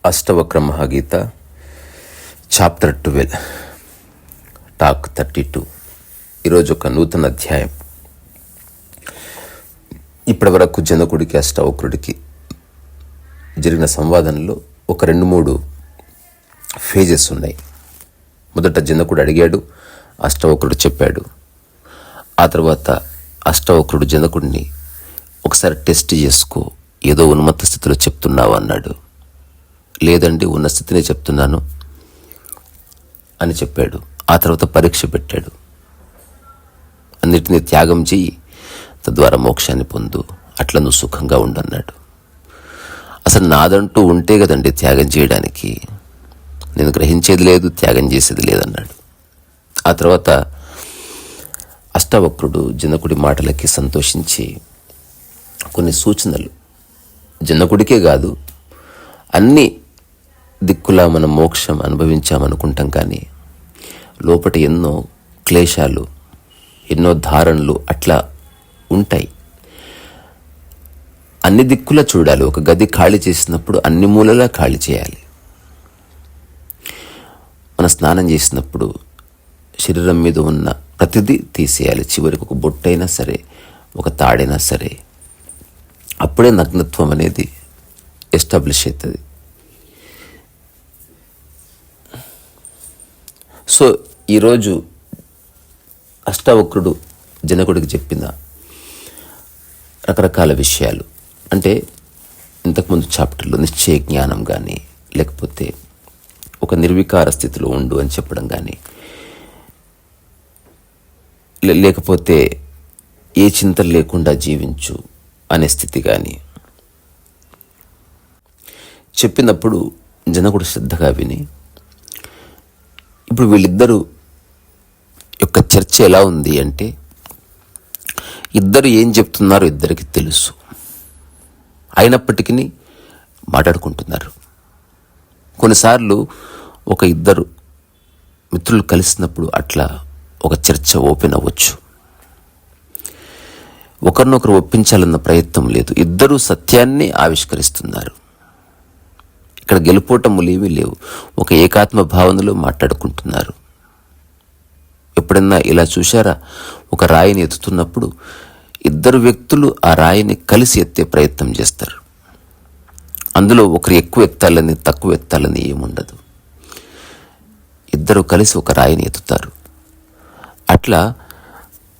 Ashtavakra మహాగీత chapter 12 talk 32. ఈరోజు ఒక నూతన అధ్యాయం. ఇప్పటి వరకు జనకుడికి అష్టవక్రుడికి జరిగిన సంవాదంలో ఒక 2-3 ఫేజెస్ ఉన్నాయి. మొదట జనకుడు అడిగాడు, అష్టవక్రుడు చెప్పాడు. ఆ తర్వాత అష్టవక్రుడు జనకుడిని ఒకసారి టెస్ట్ చేసుకో, ఏదో ఉన్నత స్థితిలో చెప్తున్నావు అన్నాడు. లేదండి, ఉన్న స్థితినే చెప్తున్నాను అని చెప్పాడు. ఆ తర్వాత పరీక్ష పెట్టాడు. అన్నిటినీ త్యాగం చెయ్యి, తద్వారా మోక్షాన్ని పొందు, అట్లా నువ్వు సుఖంగా ఉండన్నాడు. అసలు నాదంటూ ఉంటే కదండి త్యాగం చేయడానికి, నేను గ్రహించేది లేదు, త్యాగం చేసేది లేదన్నాడు. ఆ తర్వాత అష్టవక్రుడు జనకుడి మాటలకి సంతోషించి కొన్ని సూచనలు, జనకుడికే కాదు అన్ని దిక్కులా మనం మోక్షం అనుభవించామనుకుంటాం, కానీ లోపట ఎన్నో క్లేశాలు, ఎన్నో ధారణలు అట్లా ఉంటాయి. అన్ని దిక్కులా చూడాలి. ఒక గది ఖాళీ చేసినప్పుడు అన్ని మూలలా ఖాళీ చేయాలి. మన స్నానం చేసినప్పుడు శరీరం మీద ఉన్న ప్రతిదీ తీసేయాలి. చివరికి ఒక బొట్టైనా సరే, ఒక తాడైనా సరే, అప్పుడే నగ్నత్వం అనేది ఎస్టాబ్లిష్ అవుతుంది. సో ఈరోజు అష్టవక్రుడు జనకుడికి చెప్పిన రకరకాల విషయాలు, అంటే ఇంతకుముందు చాప్టర్లో నిశ్చయ జ్ఞానం కానీ, లేకపోతే ఒక నిర్వికార స్థితిలో ఉండు అని చెప్పడం కానీ, లేకపోతే ఏ చింతలు లేకుండా జీవించు అనే స్థితి కానీ చెప్పినప్పుడు జనకుడు శ్రద్ధగా విని, ఇప్పుడు వీళ్ళిద్దరూ యొక్క చర్చ ఎలా ఉంది అంటే, ఇద్దరు ఏం చెప్తున్నారో ఇద్దరికి తెలుసు, అయినప్పటికీ మాట్లాడుకుంటున్నారు. కొన్నిసార్లు ఒక ఇద్దరు మిత్రులు కలిసినప్పుడు అట్లా ఒక చర్చ ఓపెన్ అవ్వచ్చు. ఒకరినొకరు ఒప్పించాలన్న ప్రయత్నం లేదు, ఇద్దరూ సత్యాన్ని ఆవిష్కరిస్తున్నారు. ఇక్కడ గెలుపోటములు ఏమీ లేవు, ఒక ఏకాత్మ భావనలో మాట్లాడుకుంటున్నారు. ఎప్పుడన్నా ఇలా చూశారా? ఒక రాయిని ఎత్తుతున్నప్పుడు ఇద్దరు వ్యక్తులు ఆ రాయిని కలిసి ఎత్తే ప్రయత్నం చేస్తారు. అందులో ఒకరు ఎక్కువ ఎత్తాలని, తక్కువ ఎత్తాలని ఏముండదు. ఇద్దరు కలిసి ఒక రాయిని ఎత్తుతారు. అట్లా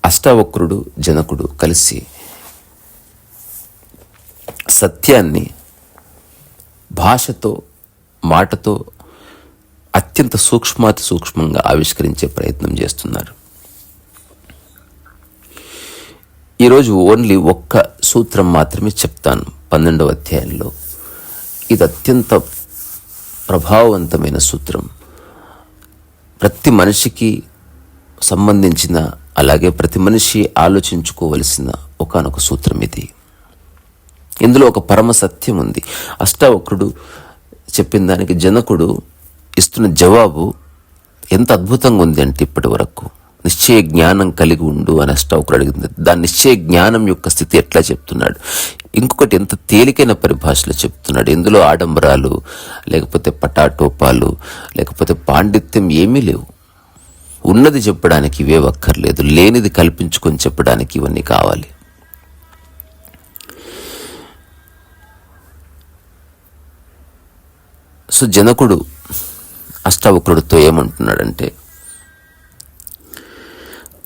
అష్టవక్రుడు జనకుడు కలిసి సత్యాన్ని భాషతో, మాటతో అత్యంత సూక్ష్మాతి సూక్ష్మంగా ఆవిష్కరించే ప్రయత్నం చేస్తున్నారు. ఈరోజు ఓన్లీ ఒక్క సూత్రం మాత్రమే చెప్తాను 12వ అధ్యాయంలో. ఇది అత్యంత ప్రభావవంతమైన సూత్రం. ప్రతి మనిషికి సంబంధించిన, అలాగే ప్రతి మనిషి ఆలోచించుకోవలసిన ఒకానొక సూత్రం ఇది. ఇందులో ఒక పరమ సత్యం ఉంది. అష్టవక్రుడు చెప్పిన దానికి జనకుడు ఇస్తున్న జవాబు ఎంత అద్భుతంగా ఉంది అంటే, ఇప్పటి వరకు నిశ్చయ జ్ఞానం కలిగి ఉండు అని అష్టవక్రుడు అడిగింది. దాని నిశ్చయ జ్ఞానం యొక్క స్థితి ఎట్లా చెప్తున్నాడు. ఇంకొకటి ఎంత తేలికైన పరిభాషలో చెప్తున్నాడు. ఇందులో ఆడంబరాలు, లేకపోతే పటాటోపాలు, లేకపోతే పాండిత్యం ఏమీ లేవు. ఉన్నది చెప్పడానికి ఇవే అక్కర్లేదు, లేనిది కల్పించుకొని చెప్పడానికి ఇవన్నీ కావాలి. సో జనకుడు అష్టవక్రుడితో ఏమంటున్నాడంటే,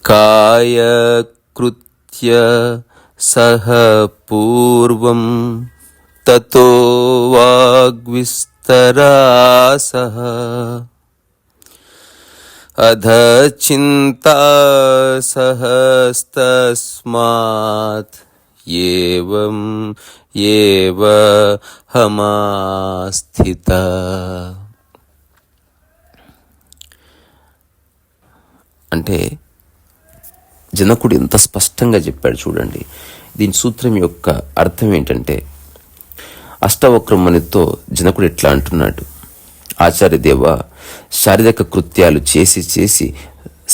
కాయకృత్య సహ పూర్వం తతో వాగ్విస్తరాసః అధ చింతా సహస్తస్మాత్ ఏవం ఏవ హమాస్థిత. అంటే జనకుడు ఎంత స్పష్టంగా చెప్పాడు చూడండి. దీని సూత్రం యొక్క అర్థం ఏంటంటే, అష్టవక్రమునితో జనకుడు ఎట్లా అంటున్నాడు, ఆచార్యదేవ, శారీరక కృత్యాలు చేసి చేసి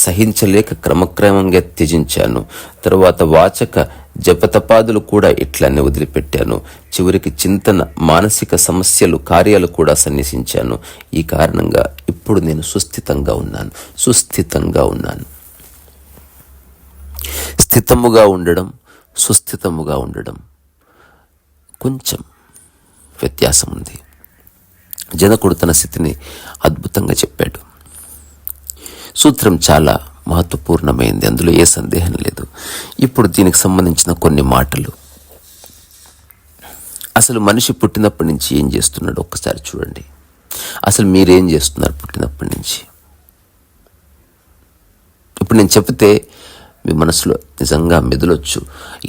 సహించలేక క్రమక్రమంగా త్యజించాను. తర్వాత వాచక జపతపాదులు కూడా ఇట్లానే వదిలిపెట్టాను. చివరికి చింతన, మానసిక సమస్యలు, కార్యాలు కూడా సన్యసించాను. ఈ కారణంగా ఇప్పుడు నేను సుస్థితంగా ఉన్నాను. స్థితముగా ఉండడం, సుస్థితముగా ఉండడం కొంచెం వ్యత్యాసం ఉంది. జనకుడు తన స్థితిని అద్భుతంగా చెప్పాడు. సూత్రం చాలా మహత్వపూర్ణమైంది, అందులో ఏ సందేహం లేదు. ఇప్పుడు దీనికి సంబంధించిన కొన్ని మాటలు. అసలు మనిషి పుట్టినప్పటి నుంచి ఏం చేస్తున్నాడు ఒక్కసారి చూడండి. అసలు మీరేం చేస్తున్నారు పుట్టినప్పటి నుంచి? ఇప్పుడు నేను చెప్తే మీ మనసులో నిజంగా మెదలొచ్చు,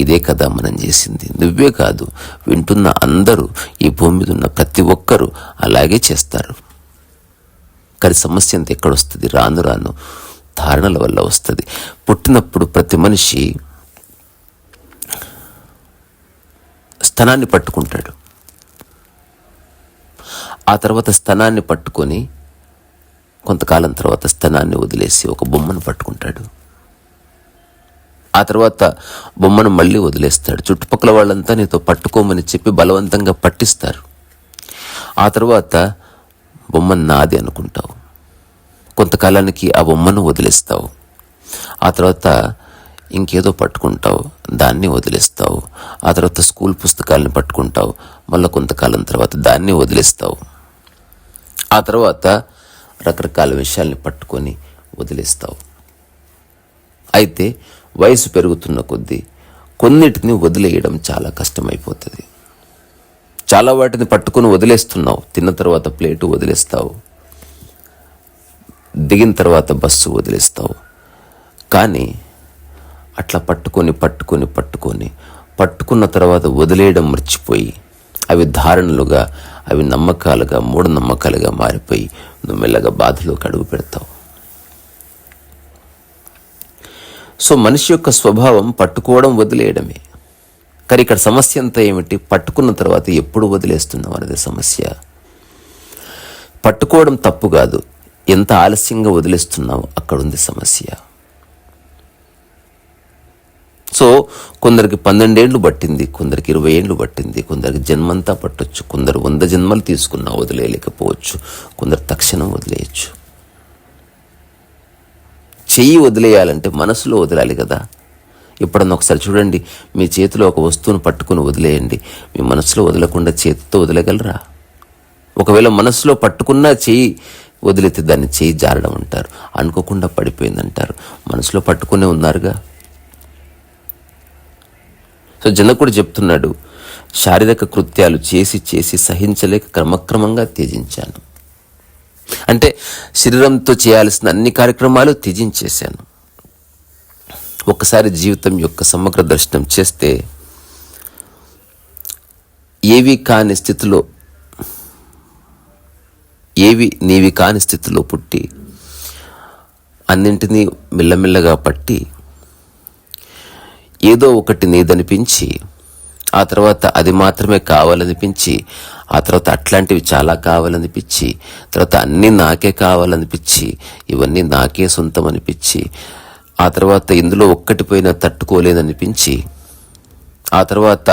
ఇదే కదా మనం చేసింది. నువ్వే కాదు, వింటున్న అందరూ, ఈ భూమి మీద ఉన్న ప్రతి ఒక్కరూ అలాగే చేస్తారు. కానీ సమస్య అంతా ఎక్కడొస్తుంది? రాను రాను ధారణల వల్ల వస్తుంది. పుట్టినప్పుడు ప్రతి మనిషి స్తనాన్ని పట్టుకుంటాడు. ఆ తర్వాత స్తనాన్ని పట్టుకొని కొంతకాలం తర్వాత స్తనాన్ని వదిలేసి ఒక బొమ్మను పట్టుకుంటాడు. ఆ తర్వాత బొమ్మను మళ్ళీ వదిలేస్తాడు. చుట్టుపక్కల వాళ్ళంతా నీతో పట్టుకోమని చెప్పి బలవంతంగా పట్టిస్తారు. ఆ తర్వాత బొమ్మ నాది అనుకుంటావు. కొంతకాలానికి ఆ బొమ్మను వదిలేస్తావు. ఆ తర్వాత ఇంకేదో పట్టుకుంటావు, దాన్ని వదిలేస్తావు. ఆ తర్వాత స్కూల్ పుస్తకాలను పట్టుకుంటావు, మళ్ళీ కొంతకాలం తర్వాత దాన్ని వదిలేస్తావు. ఆ తర్వాత రకరకాల విషయాల్ని పట్టుకొని వదిలేస్తావు. అయితే వయసు పెరుగుతున్న కొద్దీ కొన్నిటిని వదిలేయడం చాలా కష్టమైపోతుంది. చాలా వాటిని పట్టుకొని వదిలేస్తున్నావు. తిన్న తర్వాత ప్లేటు వదిలేస్తావు, దిగిన తర్వాత బస్సు వదిలేస్తావు. కానీ అట్లా పట్టుకున్న తర్వాత వదిలేయడం మర్చిపోయి అవి ధారణలుగా, అవి నమ్మకాలుగా, మూఢనమ్మకాలుగా మారిపోయి నువ్వు మెల్లగా బాధలోకి అడుగు పెడతావు. సో మనిషి యొక్క స్వభావం పట్టుకోవడం, వదిలేయడమే. కానీ ఇక్కడ సమస్య అంతా ఏమిటి? పట్టుకున్న తర్వాత ఎప్పుడు వదిలేస్తున్నావు అనేది సమస్య. పట్టుకోవడం తప్పు కాదు, ఎంత ఆలస్యంగా వదిలేస్తున్నావు అక్కడుంది సమస్య. సో కొందరికి 12 ఏళ్ళు పట్టింది, కొందరికి 20 ఏళ్ళు పట్టింది, కొందరికి జన్మంతా పట్టొచ్చు, కొందరు 100 జన్మలు తీసుకున్నా వదిలేయలేకపోవచ్చు, కొందరు తక్షణం వదిలేయచ్చు. చెయ్యి వదిలేయాలంటే మనసులో వదలాలి కదా. ఎప్పుడన్నా ఒకసారి చూడండి, మీ చేతిలో ఒక వస్తువును పట్టుకుని వదిలేయండి, మీ మనసులో వదలకుండా చేతితో వదిలేగలరా? ఒకవేళ మనసులో పట్టుకున్నా చెయ్యి వదిలేతే దాన్ని చెయ్యి జారడం అంటారు, అనుకోకుండా పడిపోయిందంటారు. మనసులో పట్టుకునే ఉన్నారుగా. సో జనకుడు చెప్తున్నాడు, శారీరక కృత్యాలు చేసి సహించలేక క్రమక్రమంగా త్యజించాను. అంటే శరీరంతో చేయాల్సిన అన్ని కార్యక్రమాలు త్యజించేశాను. ఒక్కసారి జీవితం యొక్క సమగ్ర దర్శనం చేస్తే ఏవి నీవి కాని స్థితిలో పుట్టి అన్నింటినీ మెల్లమెల్లగా పట్టి ఏదో ఒకటి నీదనిపించి, ఆ తర్వాత అది మాత్రమే కావాలనిపించి, ఆ తర్వాత అట్లాంటివి చాలా కావాలనిపించి, తర్వాత అన్నీ నాకే కావాలనిపించి, ఇవన్నీ నాకే సొంతం అనిపించి, ఆ తర్వాత ఇందులో ఒక్కటి పోయినా తట్టుకోలేదనిపించి, ఆ తర్వాత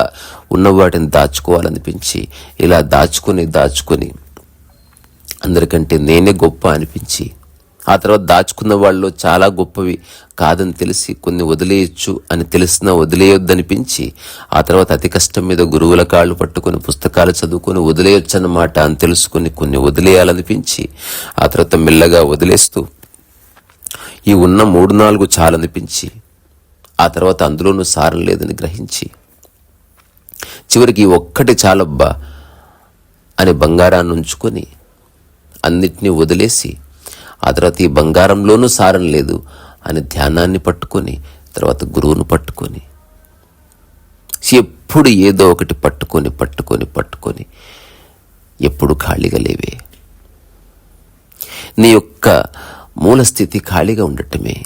ఉన్న వాటిని దాచుకోవాలనిపించి, ఇలా దాచుకొని అందరికంటే నేనే గొప్ప అనిపించి, ఆ తర్వాత దాచుకున్న వాళ్ళు చాలా గొప్పవి కాదని తెలిసి కొన్ని వదిలేయచ్చు అని తెలిసినా వదిలేయొద్దనిపించి, ఆ తర్వాత అతి కష్టం మీద గురువుల కాళ్ళు పట్టుకొని పుస్తకాలు చదువుకొని వదిలేయొచ్చు అన్నమాట అని తెలుసుకొని కొన్ని వదిలేయాలనిపించి, ఆ తర్వాత మెల్లగా వదిలేస్తూ ఈ ఉన్న 3-4 చాలనిపించి, ఆ తర్వాత అందులోనూ సారం లేదని గ్రహించి, చివరికి ఒక్కటి చాలబ్బా అని బంగారాన్ని ఉంచుకొని అన్నిటినీ వదిలేసి, ఆ తర్వాత ఈ బంగారంలోనూ సారం లేదు అని ధ్యానాన్ని పట్టుకొని, తర్వాత గురువును పట్టుకొని, ఎప్పుడు ఏదో ఒకటి పట్టుకొని ఎప్పుడు ఖాళీగా లేవే. నీ యొక్క మూలస్థితి ఖాళీగా ఉండటమే,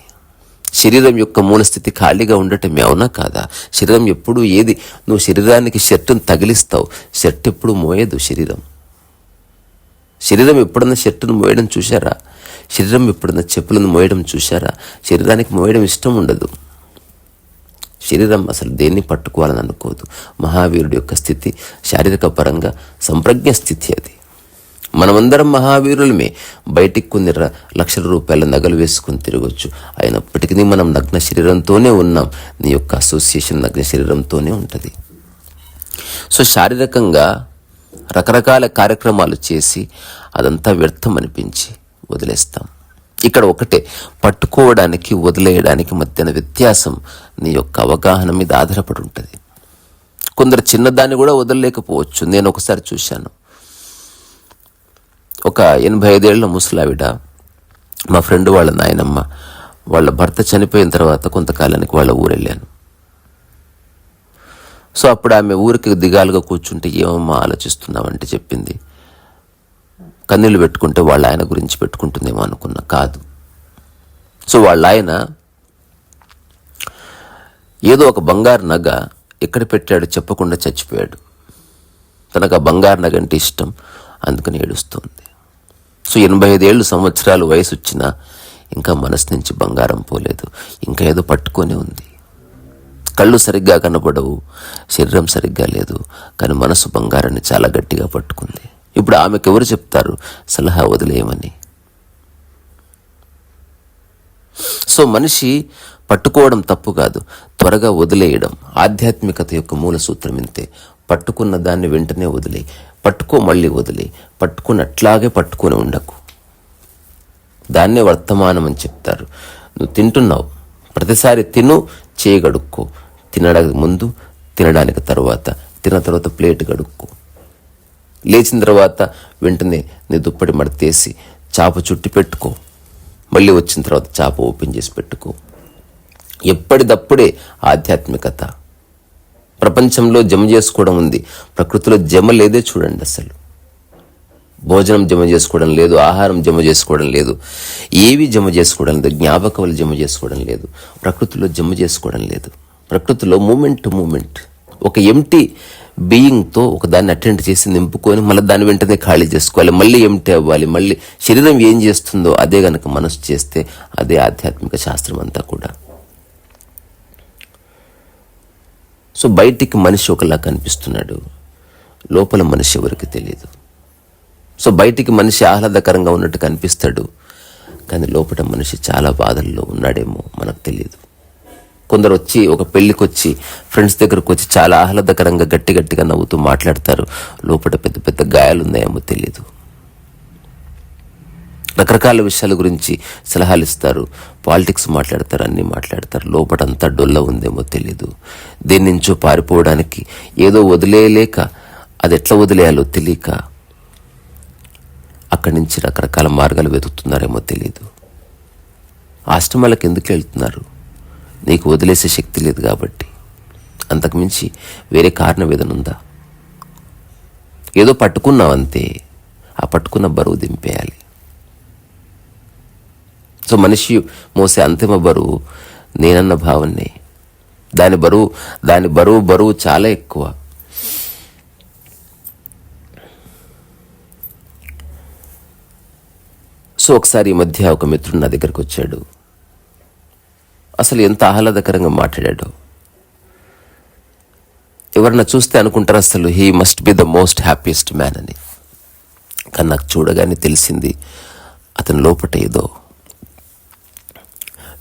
శరీరం యొక్క మూలస్థితి ఖాళీగా ఉండటమే, అవునా కాదా? శరీరం ఎప్పుడు నువ్వు శరీరానికి షర్టును తగిలిస్తావు, షర్ట్ ఎప్పుడు మోయదు. శరీరం ఎప్పుడన్నా షర్టును మోయడం చూశారా? శరీరం ఎప్పుడన్నా చెప్పులను మోయడం చూశారా? శరీరానికి మోయడం ఇష్టం ఉండదు. శరీరం అసలు దేన్ని పట్టుకోవాలని అనుకోదు. మహావీరుడి యొక్క స్థితి శారీరక పరంగా సంప్రజ్ఞ స్థితి. అది మనమందరం మహావీరులమే. బయటికి కొన్ని లక్షల రూపాయల నగలు వేసుకుని తిరగచ్చు, అయినప్పటికీ మనం నగ్న శరీరంతోనే ఉన్నాం. నీ యొక్క అసోసియేషన్ నగ్న శరీరంతోనే ఉంటుంది. సో శారీరకంగా రకరకాల కార్యక్రమాలు చేసి అదంతా వ్యర్థం అనిపించి వదిలేస్తాం. ఇక్కడ ఒకటే, పట్టుకోవడానికి వదిలేయడానికి మధ్యన వ్యత్యాసం నీ యొక్క అవగాహన మీద ఆధారపడి ఉంటుంది. కొందరు చిన్నదాన్ని కూడా వదలలేకపోవచ్చు. నేను ఒకసారి చూశాను, ఒక 85 ఏళ్ల ముసలావిడ, మా ఫ్రెండ్ వాళ్ళ నాయనమ్మ, వాళ్ళ భర్త చనిపోయిన తర్వాత కొంతకాలానికి వాళ్ళ ఊరు వెళ్ళాను. సో అప్పుడు ఆమె ఊరికి దిగాలుగా కూర్చుంటే, ఏమమ్మా ఆలోచిస్తున్నామంటే చెప్పింది, కన్నీళ్ళు పెట్టుకుంటే వాళ్ళ ఆయన గురించి పెట్టుకుంటుందేమో అనుకున్నా, కాదు. సో వాళ్ళ ఆయన ఏదో ఒక బంగారు నగ ఎక్కడ పెట్టాడు చెప్పకుండా చచ్చిపోయాడు. తనకు ఆ బంగారు నగ అంటే ఇష్టం, అందుకని ఏడుస్తుంది. సో 85 సంవత్సరాలు వయసు వచ్చినా ఇంకా మనసు నుంచి బంగారం పోలేదు, ఇంకా ఏదో పట్టుకొని ఉంది. కళ్ళు సరిగ్గా కనబడవు, శరీరం సరిగ్గా లేదు, కానీ మనసు బంగారాన్ని చాలా గట్టిగా పట్టుకుంది. ఇప్పుడు ఆమెకు ఎవరు చెప్తారు సలహా వదిలేయమని? సో మనిషి పట్టుకోవడం తప్పు కాదు, త్వరగా వదిలేయడం. ఆధ్యాత్మికత యొక్క మూల సూత్రం ఇంతే. పట్టుకున్న దాన్ని వెంటనే వదిలేయి, పట్టుకో మళ్ళీ వదిలేయి, పట్టుకున్నట్లాగే పట్టుకొని ఉండకు. దాన్నే వర్తమానం అని చెప్తారు. నువ్వు తింటున్నావు, ప్రతిసారి తిను, చేయగడుక్కో. తినడానికి ముందు, తినడానికి తర్వాత, తిన్న తర్వాత ప్లేట్ గడుక్కో. లేచిన తర్వాత వెంటనే నీ దుప్పటి మడతేసి చాప చుట్టి పెట్టుకో. మళ్ళీ వచ్చిన తర్వాత చాప ఓపెన్ చేసి పెట్టుకో. ఎప్పటిదప్పుడే ఆధ్యాత్మికత. ప్రపంచంలో జమ చేసుకోవడం ఉంది, ప్రకృతిలో జమ లేదే చూడండి. అసలు భోజనం జమ చేసుకోవడం లేదు, ఆహారం జమ చేసుకోవడం లేదు, ఏవి జమ చేసుకోవడం లేదు, జ్ఞాపకాలు జమ చేసుకోవడం లేదు, ప్రకృతిలో జమ చేసుకోవడం లేదు. ప్రకృతిలో మూమెంట్ టు మూమెంట్ ఒక ఎంటీ బీయింగ్తో ఒక దాన్ని అటెండ్ చేసి నింపుకొని మళ్ళీ దాన్ని వెంటనే ఖాళీ చేసుకోవాలి, మళ్ళీ ఎంటీ అవ్వాలి. మళ్ళీ శరీరం ఏం చేస్తుందో అదే గనక మనసు చేస్తే అదే ఆధ్యాత్మిక శాస్త్రం అంతా కూడా. సో బయటికి మనిషి ఒకలా కనిపిస్తున్నాడు, లోపల మనిషి ఎవరికి తెలియదు. సో బయటికి మనిషి ఆహ్లాదకరంగా ఉన్నట్టు కనిపిస్తాడు, కానీ లోపల మనిషి చాలా బాధల్లో ఉన్నాడేమో మనకు తెలియదు. కొందరు వచ్చి ఒక పెళ్ళికి వచ్చి ఫ్రెండ్స్ దగ్గరకు వచ్చి చాలా ఆహ్లాదకరంగా గట్టిగా నవ్వుతూ మాట్లాడతారు, లోపల పెద్ద పెద్ద గాయాలు ఉన్నాయేమో తెలియదు. రకరకాల విషయాల గురించి సలహాలు ఇస్తారు, పాలిటిక్స్ మాట్లాడతారు, అన్నీ మాట్లాడతారు, లోపటంతా డొల్ల ఉందేమో తెలియదు. దేని నుంచో పారిపోవడానికి ఏదో వదిలేయలేక అది ఎట్లా వదిలేయాలో తెలియక అక్కడి నుంచి రకరకాల మార్గాలు వెతుకుతున్నారేమో తెలియదు. ఆశ్రమాలకు ఎందుకు వెళ్తున్నారు? నీకు వదిలేసే శక్తి లేదు కాబట్టి. అంతకుమించి వేరే కారణం ఏదైనా ఉందా? ఏదో పట్టుకున్నావంతే, ఆ పట్టుకున్న బరువు దింపేయాలి. సో మనిషి మోసే అంతిమ బరువు నేనన్న భావనే. దాని బరువు చాలా ఎక్కువ. సో ఒకసారి ఈ మధ్య ఒక మిత్రుడు నా దగ్గరకు వచ్చాడు. అసలు ఎంత ఆహ్లాదకరంగా మాట్లాడాడు. ఎవరన్నా చూస్తే అనుకుంటారు అసలు he must be the most happiest man అని. కానీ నాకు చూడగానే తెలిసింది అతని లోపట ఏదో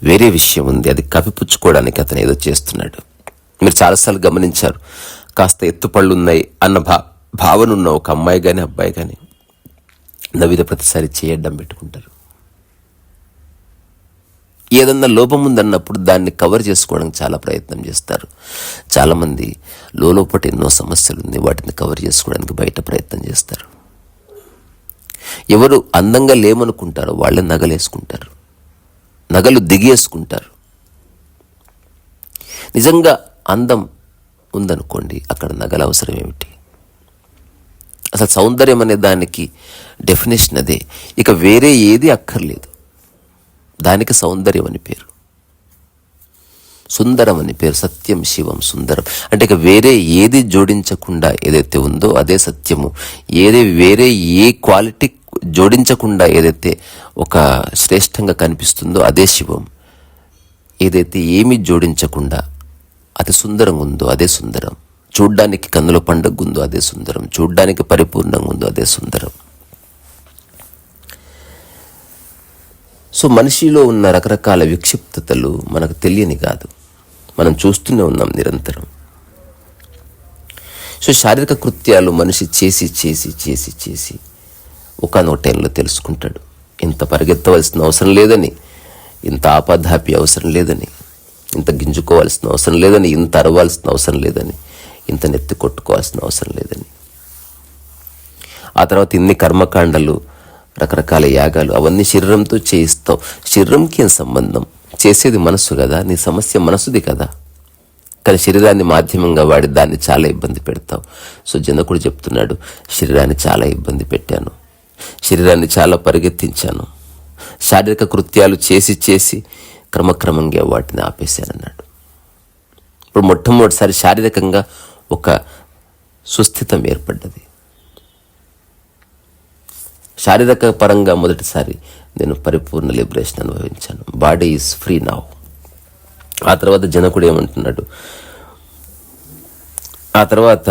వేరే విషయం ఉంది. అది కప్పిపుచ్చుకోవడానికి అతను ఏదో చేస్తున్నాడు. మీరు చాలాసార్లు గమనించారు, కాస్త ఎత్తుపళ్ళు ఉన్నాయి అన్న భావన ఉన్న ఒక అమ్మాయి కానీ అబ్బాయి కానీ నవ్విన ప్రతిసారి చేయడం పెట్టుకుంటారు. ఏదన్నా లోపం ఉందన్నప్పుడు దాన్ని కవర్ చేసుకోవడానికి చాలా ప్రయత్నం చేస్తారు. చాలామంది లోపల ఎన్నో సమస్యలు ఉంది, వాటిని కవర్ చేసుకోవడానికి బయట ప్రయత్నం చేస్తారు. ఎవరు అందంగా లేమనుకుంటారో వాళ్ళే నగలేసుకుంటారు, నగలు దిగేసుకుంటారు. నిజంగా అందం ఉందనుకోండి, అక్కడ నగల అవసరం ఏమిటి? అసలు సౌందర్యం అనే దానికి డెఫినేషన్ అదే. ఇక వేరే ఏది అక్కర్లేదు. దానికి సౌందర్యం అని పేరు, సుందరం అని పేరు. సత్యం శివం సుందరం అంటే ఇక వేరే ఏది జోడించకుండా ఏదైతే ఉందో అదే సత్యము. వేరే ఏ క్వాలిటీ జోడించకుండా ఏదైతే ఒక శ్రేష్టంగా కనిపిస్తుందో అదే శివం. ఏదైతే ఏమీ జోడించకుండా అతి సుందరంగా ఉందో అదే సుందరం, చూడ్డానికి కన్నుల పండుగ ఉందో అదే సుందరం, చూడ్డానికి పరిపూర్ణంగా ఉందో అదే సుందరం. సో మనిషిలో ఉన్న రకరకాల విక్షిప్తతలు మనకు తెలియని కాదు, మనం చూస్తూనే ఉన్నాం నిరంతరం. సో శారీరక కృత్యాలు మనిషి చేసి చేసి చేసి చేసి ఒకనొక టైంలో తెలుసుకుంటాడు, ఇంత పరిగెత్తవలసిన అవసరం లేదని, ఇంత ఆపాధాపి అవసరం లేదని, ఇంత గింజుకోవాల్సిన అవసరం లేదని, ఇంత అరవాల్సిన అవసరం లేదని, ఇంత నెత్తి కొట్టుకోవాల్సిన అవసరం లేదని. ఆ తర్వాత ఇన్ని కర్మకాండలు, రకరకాల యాగాలు అవన్నీ శరీరంతో చేయిస్తావు. శరీరంకి ఏం సంబంధం? చేసేది మనస్సు కదా, నీ సమస్య మనసుది కదా. కానీ శరీరాన్ని మాధ్యమంగా వాడి దాన్ని చాలా ఇబ్బంది పెడతావు. సో జనకుడు చెప్తున్నాడు, శరీరాన్ని చాలా ఇబ్బంది పెట్టాను, శరీరాన్ని చాలా పరిగెత్తించాను, శారీరక కృత్యాలు చేసి చేసి క్రమక్రమంగా వాటిని ఆపేశానన్నాడు. ఇప్పుడు మొట్టమొదటిసారి శారీరకంగా ఒక సుస్థితం ఏర్పడ్డది. శారీరక పరంగా మొదటిసారి నేను పరిపూర్ణ లిబరేషన్ అనుభవించాను. Body is free now. ఆ తర్వాత జనకుడు ఏమంటున్నాడు, ఆ తర్వాత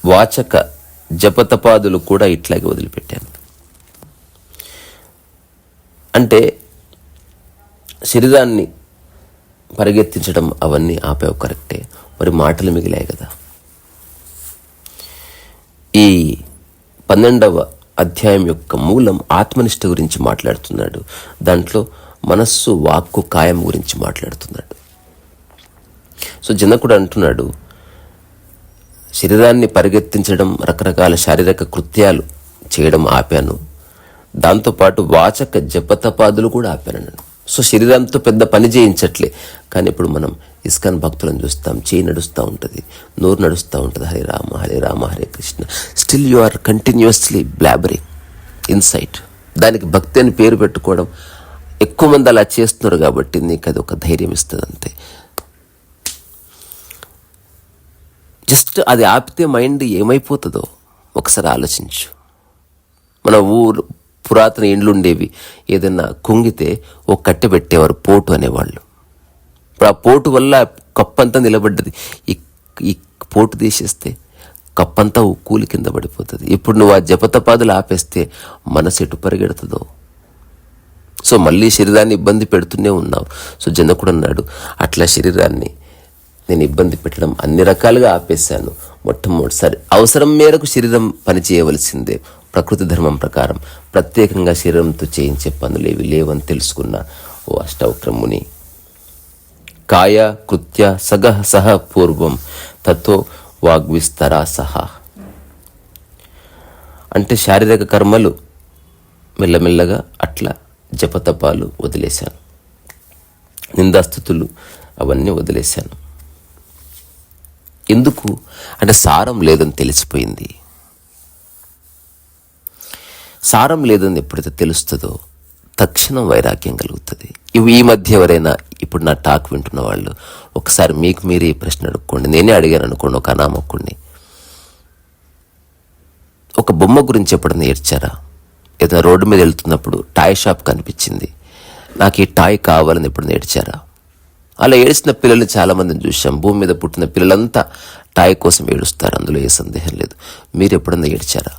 వాచక జపతపాదులు కూడా ఇట్లాగే వదిలిపెట్టాను. అంటే శరీరాన్ని పరిగెత్తించడం అవన్నీ ఆపేవు, కరెక్టే. మరి మాటలు మిగిలాయి కదా. ఈ 12వ అధ్యాయం యొక్క మూలం ఆత్మనిష్ట గురించి మాట్లాడుతున్నాడు. దాంట్లో మనస్సు, వాక్కు, కాయం గురించి మాట్లాడుతున్నాడు. సో జనకుడు అంటున్నాడు, శరీరాన్ని పరిగెత్తించడం, రకరకాల శారీరక కృత్యాలు చేయడం ఆపాను, దాంతోపాటు వాచక జపతపాదులు కూడా ఆపాను. సో శరీరంతో పెద్ద పని చేయించట్లే. కానీ ఇప్పుడు మనం ఇస్కాన్ భక్తులను చూస్తాం, చేయి నడుస్తూ ఉంటుంది, నోరు నడుస్తూ ఉంటుంది, Hare Rama Hare Rama Hare Krishna. Still you are continuously blabbering inside. దానికి భక్తి అని పేరు పెట్టుకోవడం, ఎక్కువ మంది అలా చేస్తున్నారు కాబట్టి నీకు అది ఒక ధైర్యం ఇస్తుంది అంతే. జస్ట్ అది ఆపితే మైండ్ ఏమైపోతుందో ఒకసారి ఆలోచించు. మన పురాతన ఇండ్లు ఉండేవి, ఏదైనా కుంగితే ఓ కట్టె పెట్టేవారు, పోటు అనేవాళ్ళు. ఇప్పుడు ఆ పోటు వల్ల కప్పంతా నిలబడ్డది. ఈ పోటు తీసేస్తే కప్పంతా కూలి కింద పడిపోతుంది. ఇప్పుడు నువ్వు ఆ జపతపాదులు ఆపేస్తే మనసు ఎటు పరిగెడుతుందో. సో మళ్ళీ శరీరాన్ని ఇబ్బంది పెడుతూనే ఉన్నావు. సో జనకుడు అన్నాడు, అట్లా శరీరాన్ని నేను ఇబ్బంది పెట్టడం అన్ని రకాలుగా ఆపేశాను. మొట్టమొదటిసారి అవసరం మేరకు శరీరం పనిచేయవలసిందే, ప్రకృతి ధర్మం ప్రకారం. ప్రత్యేకంగా శరీరంతో చేయించే పనులు ఏవి లేవని తెలుసుకున్న ఓ అష్టవక్రముని. కాయ కృత్య సగ సహ పూర్వం తతో వాగ్విస్తరా సహా. అంటే శారీరక కర్మలు మెల్లమెల్లగా అట్లా జపతపాలు వదిలేశాను, నిందాస్తుతులు అవన్నీ వదిలేశాను. ఎందుకు అంటే సారం లేదని తెలిసిపోయింది. సారం లేదని ఎప్పుడైతే తెలుస్తుందో తక్షణం వైరాగ్యం కలుగుతుంది. ఈ మధ్య ఎవరైనా ఇప్పుడు నా టాక్ వింటున్న వాళ్ళు ఒకసారి మీకు మీరే ఈ ప్రశ్న అడుక్కోండి. నేనే అడిగాను అనుకోండి, ఒక అనామకుడిని, ఒక బొమ్మ గురించి ఎప్పుడన్నా ఏడ్చారా? ఏదైనా రోడ్డు మీద వెళ్తున్నప్పుడు టాయ్ షాప్ కనిపించింది, నాకు ఈ టాయ్ కావాలని ఎప్పుడన్నా ఏడ్చారా? అలా ఏడ్చిన పిల్లల్ని చాలామందిని చూసాం. భూమి మీద పుట్టిన పిల్లలంతా టాయ్ కోసం ఏడుస్తారు, అందులో ఏ సందేహం లేదు. మీరు ఎప్పుడన్నా ఏడ్చారా?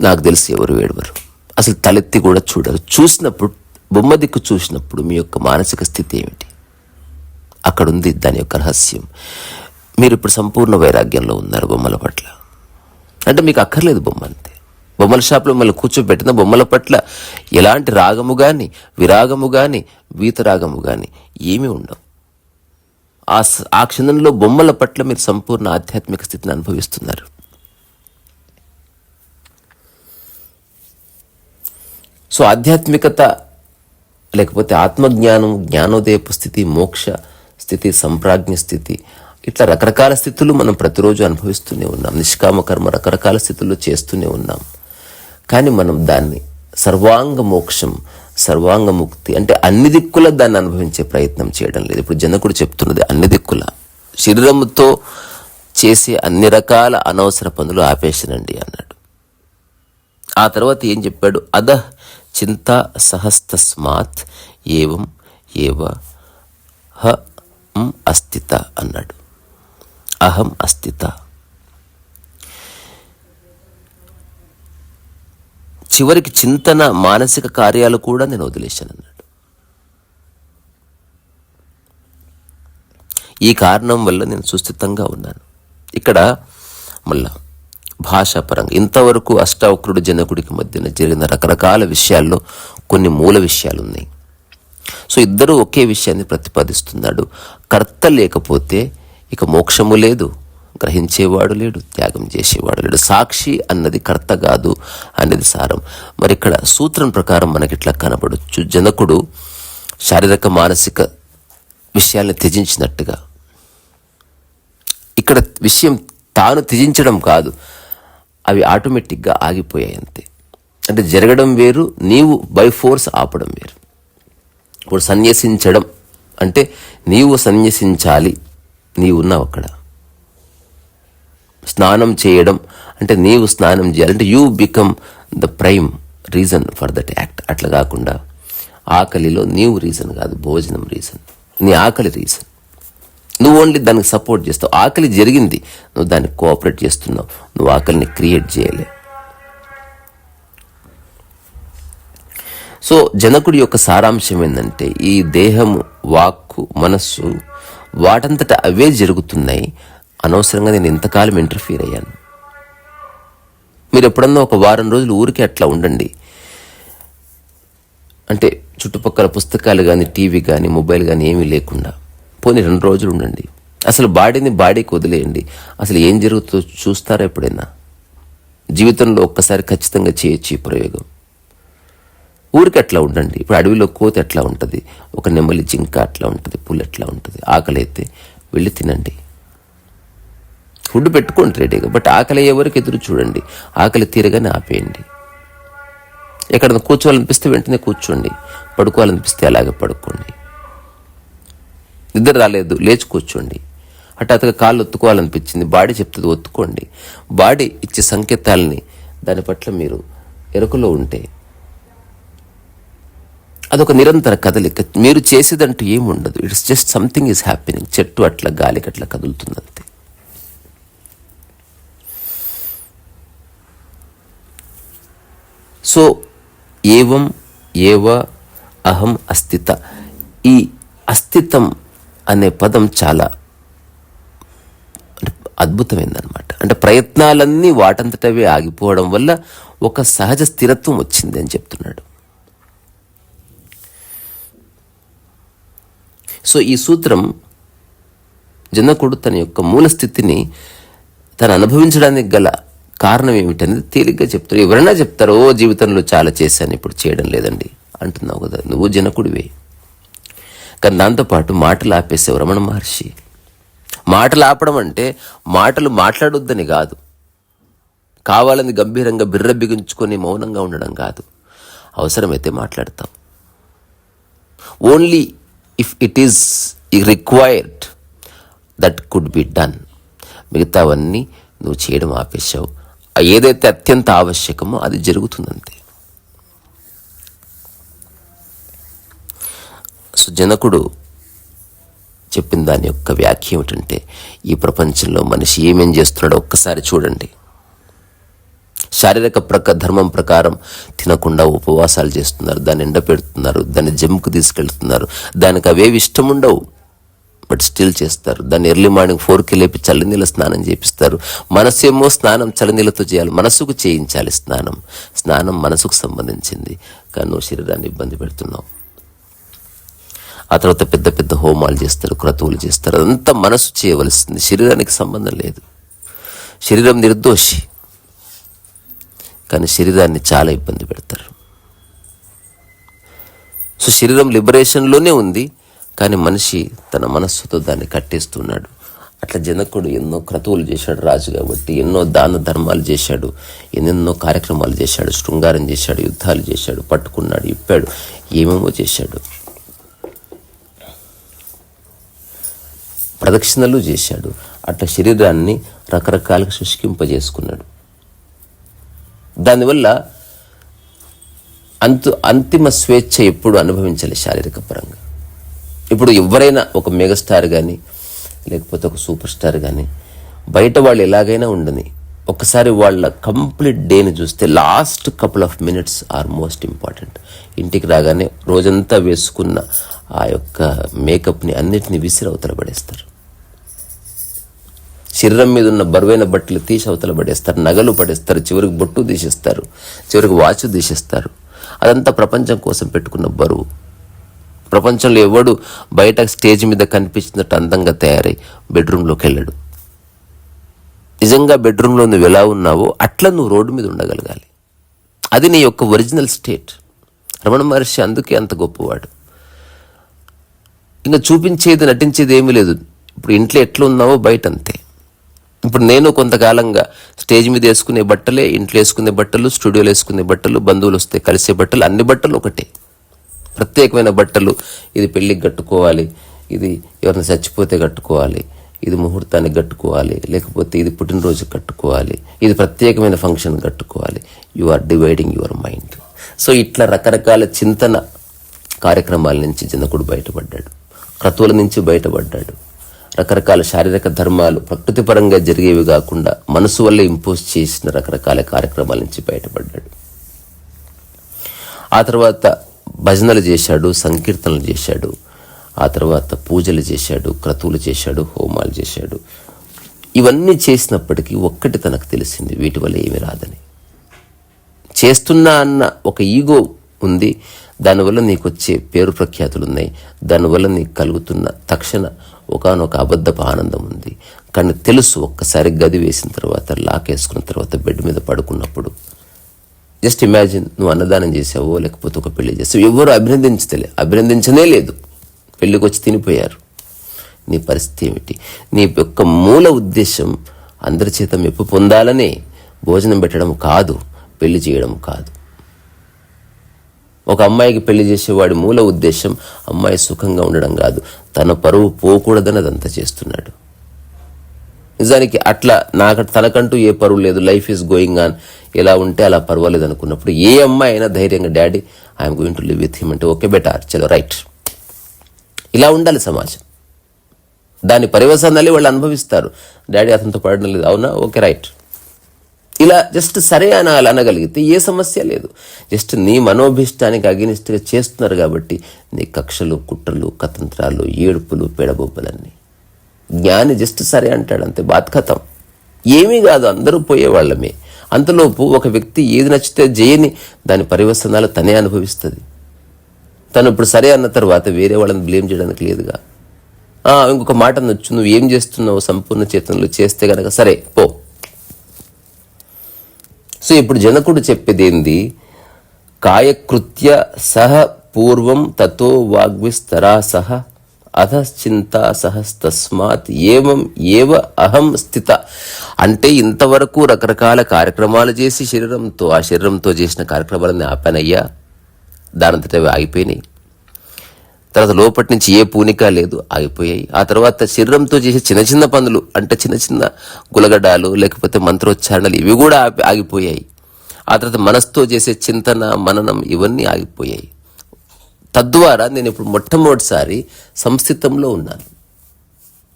నాకు తెలిసి ఎవరు ఏడవరు, అసలు తలెత్తి కూడా చూడరు. చూసినప్పుడు, బొమ్మ దిక్కు చూసినప్పుడు మీ యొక్క మానసిక స్థితి ఏమిటి? అక్కడ ఉంది దాని యొక్క రహస్యం. మీరు ఇప్పుడు సంపూర్ణ వైరాగ్యంలో ఉన్నారు బొమ్మల పట్ల. అంటే మీకు అక్కర్లేదు బొమ్మ, అంతే. బొమ్మల షాప్లో మిమ్మల్ని కూర్చోబెట్టిన బొమ్మల పట్ల ఎలాంటి రాగము కానీ, విరాగము కానీ, వీతరాగము కానీ ఏమీ ఉండవు. ఆ క్షణంలో బొమ్మల పట్ల మీరు సంపూర్ణ ఆధ్యాత్మిక స్థితిని అనుభవిస్తున్నారు. సో ఆధ్యాత్మికత లేకపోతే ఆత్మజ్ఞానం, జ్ఞానోదయపు స్థితి, మోక్ష స్థితి, సంప్రాజ్ఞ స్థితి, ఇట్లా రకరకాల స్థితులు మనం ప్రతిరోజు అనుభవిస్తూనే ఉన్నాం. నిష్కామ కర్మ రకరకాల స్థితుల్లో చేస్తూనే ఉన్నాం. కానీ మనం దాన్ని సర్వాంగ మోక్షం, సర్వాంగ ముక్తి అంటే అన్ని దిక్కుల దాన్ని అనుభవించే ప్రయత్నం చేయడం లేదు. ఇప్పుడు జనకుడు చెప్తున్నది అన్ని దిక్కుల శరీరంతో చేసే అన్ని రకాల అనవసర పనులు ఆపేసినండి అన్నాడు. ఆ తర్వాత ఏం చెప్పాడు? అదః చింతా సహస్తస్మాత్ ఏవం ఏవ హ అస్థిత అన్నాడు. అహం అస్థిత. చివరికి చింతన, మానసిక కార్యాలు కూడా నేను వదిలేశాను అన్నాడు. ఈ కారణం వల్ల నేను సుస్థితంగా ఉన్నాను. ఇక్కడ మళ్ళా భాషాపరంగా ఇంతవరకు అష్టావక్రుడు జనకుడికి మధ్యన జరిగిన రకరకాల విషయాల్లో కొన్ని మూల విషయాలు ఉన్నాయి. సో ఇద్దరూ ఒకే విషయాన్ని ప్రతిపాదిస్తున్నాడు. కర్త లేకపోతే ఇక మోక్షము లేదు, గ్రహించేవాడు లేడు, త్యాగం చేసేవాడు లేడు. సాక్షి అన్నది కర్త కాదు అనేది సారం. మరి ఇక్కడ సూత్రం ప్రకారం మనకిట్లా కనబడచ్చు. జనకుడు శారీరక మానసిక విషయాల్ని త్యజించినట్టుగా, ఇక్కడ విషయం తాను త్యజించడం కాదు, అవి ఆటోమేటిక్గా ఆగిపోయాయి అంతే. అంటే జరగడం వేరు, నీవు బై ఫోర్స్ ఆపడం వేరు. ఇప్పుడు సన్యసించడం అంటే నీవు సన్యసించాలి, నీవు ఉన్నావు అక్కడ. స్నానం చేయడం అంటే నీవు స్నానం చేయాలి, అంటే you become the prime reason for that act. అట్లా కాకుండా ఆకలిలో నీవు రీజన్ కాదు, భోజనం రీజన్, నీ ఆకలి రీజన్. నువ్వు ఓన్లీ దానికి సపోర్ట్ చేస్తావు. ఆకలి జరిగింది, నువ్వు దానికి కోఆపరేట్ చేస్తున్నావు, నువ్వు ఆకలిని క్రియేట్ చేయలే. సో జనకుడి యొక్క సారాంశం ఏంటంటే, ఈ దేహము, వాక్కు, మనస్సు వాటంతట అవే జరుగుతున్నాయి. అనవసరంగా నేను ఇంతకాలం ఇంటర్ఫీర్ అయ్యాను. మీరు ఎప్పుడన్నా ఒక వారం రోజులు ఊరికే అట్లా ఉండండి. అంటే చుట్టుపక్కల పుస్తకాలు కానీ, టీవీ కానీ, మొబైల్ కానీ ఏమీ లేకుండా పోనీ 2 రోజులు ఉండండి. అసలు బాడీకి వదిలేయండి. అసలు ఏం జరుగుతుందో చూస్తారా ఎప్పుడైనా? జీవితంలో ఒక్కసారి ఖచ్చితంగా చేయొచ్చు ఈ ప్రయోగం. ఊరికి అట్లా ఉండండి. ఇప్పుడు అడవిలో కోతి ఎట్లా ఉంటుంది, ఒక నెమలి, జింక అట్లా ఉంటుంది, పులి ఎట్లా ఉంటుంది. ఆకలి అయితే వెళ్ళి తినండి, ఫుడ్ పెట్టుకోండి రెడీగా. బట్ ఆకలి అయ్యే వరకు ఎదురు చూడండి. ఆకలి తీరగానే ఆపేయండి. ఎక్కడైనా కూర్చోవాలనిపిస్తే వెంటనే కూర్చోండి, పడుకోవాలనిపిస్తే అలాగే పడుకోండి. నిద్ర రాలేదు, లేచి కూర్చోండి. హఠాత్తుగా కాళ్ళు ఒత్తుకోవాలనిపించింది, బాడీ చెప్తుంది ఒత్తుకోండి. బాడీ ఇచ్చే సంకేతాలని దాని పట్ల మీరు ఎరుకలో ఉంటే అదొక నిరంతర కదలిక. మీరు చేసేదంటూ ఏముండదు. It's just something is happening. చెట్టు అట్లా గాలికి అట్లా కదులుతుందంతే. సో ఏవం ఏవ అహం అస్థిత. ఈ అస్థితం అనే పదం చాలా అద్భుతమైందనమాట. అంటే ప్రయత్నాలన్నీ వాటంతటవే ఆగిపోవడం వల్ల ఒక సహజ స్థిరత్వం వచ్చింది అని చెప్తున్నాడు. సో ఈ సూత్రం జనకుడు తన యొక్క మూల స్థితిని తను అనుభవించడానికి గల కారణం ఏమిటనేది తేలిగ్గా చెప్తారు. ఎవరైనా చెప్తారు, ఓ జీవితంలో చాలా చేశాను, ఇప్పుడు చేయడం లేదండి అంటున్నావు కదా, నువ్వు జనకుడివే. కానీ దాంతోపాటు మాటలు ఆపేసావు రమణ మహర్షి. మాటలు ఆపడం అంటే మాటలు మాట్లాడొద్దని కాదు, కావాలని గంభీరంగా బిర్ర బిగించుకొని మౌనంగా ఉండడం కాదు. అవసరమైతే మాట్లాడతాం. Only if it is required that could be done. మిగతావన్నీ నువ్వు చేయడం ఆపేశావు. ఏదైతే అత్యంత ఆవశ్యకమో అది జరుగుతుందంతే. సో జనకుడు చెప్పిన దాని యొక్క వ్యాఖ్య ఏమిటంటే, ఈ ప్రపంచంలో మనిషి ఏమేం చేస్తున్నాడో ఒక్కసారి చూడండి. శారీరక ధర్మం ప్రకారం తినకుండా ఉపవాసాలు చేస్తున్నారు, దాన్ని ఎండపెడుతున్నారు, దాన్ని జిమ్కు తీసుకెళ్తున్నారు. దానికి అవేవి ఇష్టం ఉండవు, బట్ స్టిల్ చేస్తారు. దాన్ని ఎర్లీ మార్నింగ్ 4కి లేపి చల్లనీళ్ళ స్నానం చేపిస్తారు. మనసు ఏమో స్నానం చల్లనీళ్ళతో చేయాలి, మనసుకు చేయించాలి స్నానం. స్నానం మనసుకు సంబంధించింది, కానీ నువ్వు శరీరాన్ని ఇబ్బంది పెడుతున్నావు. ఆ తర్వాత పెద్ద పెద్ద హోమాలు చేస్తారు, క్రతువులు చేస్తారు. అదంతా మనసు చేయవలసింది, శరీరానికి సంబంధం లేదు. శరీరం నిర్దోషి, కానీ శరీరాన్ని చాలా ఇబ్బంది పెడతారు. సో శరీరం లిబరేషన్లోనే ఉంది, కానీ మనిషి తన మనస్సుతో దాన్ని కట్టేస్తున్నాడు. అట్లా జనకుడు ఎన్నో క్రతువులు చేశాడు రాజు కాబట్టి, ఎన్నో దాన ధర్మాలు చేశాడు, ఎన్నెన్నో కార్యక్రమాలు చేశాడు, శృంగారం చేశాడు, యుద్ధాలు చేశాడు, పట్టుకున్నాడు, ఇప్పాడు, ఏమేమో చేశాడు, ప్రదక్షిణలు చేశాడు. అట్లా శరీరాన్ని రకరకాలుగా శుష్కింపజేసుకున్నాడు. దానివల్ల అంతిమ స్వేచ్ఛ ఎప్పుడు అనుభవించాలి శారీరక పరంగా. ఇప్పుడు ఎవరైనా ఒక మెగాస్టార్ కానీ లేకపోతే ఒక సూపర్ స్టార్ కానీ బయట వాళ్ళు ఎలాగైనా ఉండని, ఒకసారి వాళ్ళ కంప్లీట్ డేని చూస్తే last couple of minutes or most important. ఇంటికి రాగానే రోజంతా వేసుకున్న ఆ యొక్క మేకప్ని అన్నిటిని విసిరి అవతల పడేస్తారు. శరీరం మీద ఉన్న బరువైన బట్టలు తీసి అవతల పడేస్తారు, నగలు పడేస్తారు, చివరికి బొట్టు తీసేస్తారు, చివరికి వాచ్ తీసేస్తారు. అదంతా ప్రపంచం కోసం పెట్టుకున్న బరువు. ప్రపంచంలో ఎవడు బయట స్టేజ్ మీద కనిపించినట్టు అందంగా తయారై బెడ్రూమ్లోకి వెళ్ళడు. నిజంగా బెడ్రూమ్లో నువ్వు ఎలా ఉన్నావో అట్లా నువ్వు రోడ్డు మీద ఉండగలగాలి. అది నీ యొక్క ఒరిజినల్ స్టేట్. రమణ మహర్షి అందుకే అంత గొప్పవాడు. ఇంకా చూపించేది నటించేది ఏమీ లేదు. ఇప్పుడు ఇంట్లో ఎట్లా ఉన్నావో బయట అంతే. ఇప్పుడు నేను కొంతకాలంగా స్టేజ్ మీద వేసుకునే బట్టలే, ఇంట్లో వేసుకునే బట్టలు, స్టూడియోలో వేసుకునే బట్టలు, బంధువులు వస్తే కలిసే బట్టలు, అన్ని బట్టలు ఒకటే. ప్రత్యేకమైన బట్టలు, ఇది పెళ్ళికి కట్టుకోవాలి, ఇది ఎవరిని చచ్చిపోతే కట్టుకోవాలి, ఇది ముహూర్తానికి కట్టుకోవాలి, లేకపోతే ఇది పుట్టినరోజుకి కట్టుకోవాలి, ఇది ప్రత్యేకమైన ఫంక్షన్ కట్టుకోవాలి. You are dividing your mind. So ఇట్లా రకరకాల చింతన కార్యక్రమాల నుంచి జనకుడు బయటపడ్డాడు, క్రతువుల నుంచి బయటపడ్డాడు. రకరకాల శారీరక ధర్మాలు ప్రకృతి పరంగా జరిగేవి కాకుండా మనసు వల్ల ఇంపోజ్ చేసిన రకరకాల కార్యక్రమాల నుంచి బయటపడ్డాడు. ఆ తర్వాత భజనలు చేశాడు, సంకీర్తనలు చేశాడు, ఆ తర్వాత పూజలు చేశాడు, క్రతువులు చేశాడు, హోమాలు చేశాడు. ఇవన్నీ చేసినప్పటికీ ఒక్కటి తనకు తెలిసింది, వీటి వల్ల ఏమీ రాదని. చేస్తున్నా అన్న ఒక ఈగో ఉంది, దానివల్ల నీకు వచ్చే పేరు ప్రఖ్యాతులు ఉన్నాయి, దానివల్ల నీకు కలుగుతున్న తక్షణ ఒకనొక అబద్ధపు ఆనందం ఉంది. కానీ తెలుసు, ఒక్కసారి గది వేసిన తర్వాత, లాక్ వేసుకున్న తర్వాత, బెడ్ మీద పడుకున్నప్పుడు, జస్ట్ ఇమాజిన్ నువ్వు అన్నదానం చేసావో లేకపోతే ఒక పెళ్లి చేసావు, ఎవరు అభినందించనే లేదు, పెళ్ళికి వచ్చి తినిపోయారు. నీ పరిస్థితి ఏమిటి? నీ యొక్క మూల ఉద్దేశం అందరి చేత మెప్పు పొందాలనే భోజనం పెట్టడం కాదు, పెళ్లి చేయడం కాదు. ఒక అమ్మాయికి పెళ్లి చేసేవాడి మూల ఉద్దేశం అమ్మాయి సుఖంగా ఉండడం కాదు, తన పరువు పోకూడదని అదంతా చేస్తున్నాడు. నిజానికి అట్లా తనకంటూ ఏ పరువు లేదు, లైఫ్ ఈజ్ గోయింగ్ ఆన్, ఎలా ఉంటే అలా పర్వాలేదు అనుకున్నప్పుడు ఏ అమ్మాయి అయినా ధైర్యంగా daddy I'm going to live with him అంటే ఓకే బెటా, చలో రైట్. ఇలా ఉండాలి సమాజం. దాని పర్యవసానాలు వాళ్ళు అనుభవిస్తారు. డాడీ అతనితో పడడం లేదు, అవునా, ఓకే రైట్. ఇలా జస్ట్ సరే అనగలిగితే ఏ సమస్య లేదు. జస్ట్ నీ మనోభిష్టానికి అగెనిస్ట్గా చేస్తున్నారు కాబట్టి నీ కక్షలు, కుట్రలు, కతంత్రాలు, ఏడుపులు, పెడబొబ్బలన్నీ. జ్ఞాని జస్ట్ సరే అంటాడు అంతే, బాత్ ఖతం. ఏమీ కాదు, అందరూ పోయేవాళ్ళమే. అంతలోపు ఒక వ్యక్తి ఏది నచ్చితే చేయని దాని పర్యవసనాలు తనే అనుభవిస్తుంది. తను ఇప్పుడు సరే అన్న తర్వాత వేరే వాళ్ళని బ్లేమ్ చేయడానికి లేదుగా. ఇంకొక మాట అనొచ్చు, నువ్వు ఏం చేస్తున్నావు సంపూర్ణ చేతనలో చేస్తే గనక సరే పో. సో ఇప్పుడు జనకుడు చెప్పేది ఏంది? కాయకృత్య సహ పూర్వం తతో వాగ్విస్తరా సహ అధశ్చింతా సహస్తస్మాత్ ఏవం ఏవ అహం స్థిత. అంటే ఇంతవరకు రకరకాల కార్యక్రమాలు చేసి ఆ శరీరంతో చేసిన కార్యక్రమాలన్నీ ఆపానయ్యా, దానంతట ఆగిపోయినాయి. తర్వాత లోపటి నుంచి ఏ పూనిక లేదు, ఆగిపోయాయి. ఆ తర్వాత శరీరంతో చేసే చిన్న చిన్న పనులు, అంటే చిన్న చిన్న గులగడాలు లేకపోతే మంత్రోచ్చారణలు, ఇవి కూడా ఆగిపోయాయి. ఆ తర్వాత మనసుతో చేసే చింతన, మననం, ఇవన్నీ ఆగిపోయాయి. తద్వారా నేను ఇప్పుడు మొట్టమొదటిసారి సంస్థితంలో ఉన్నాను,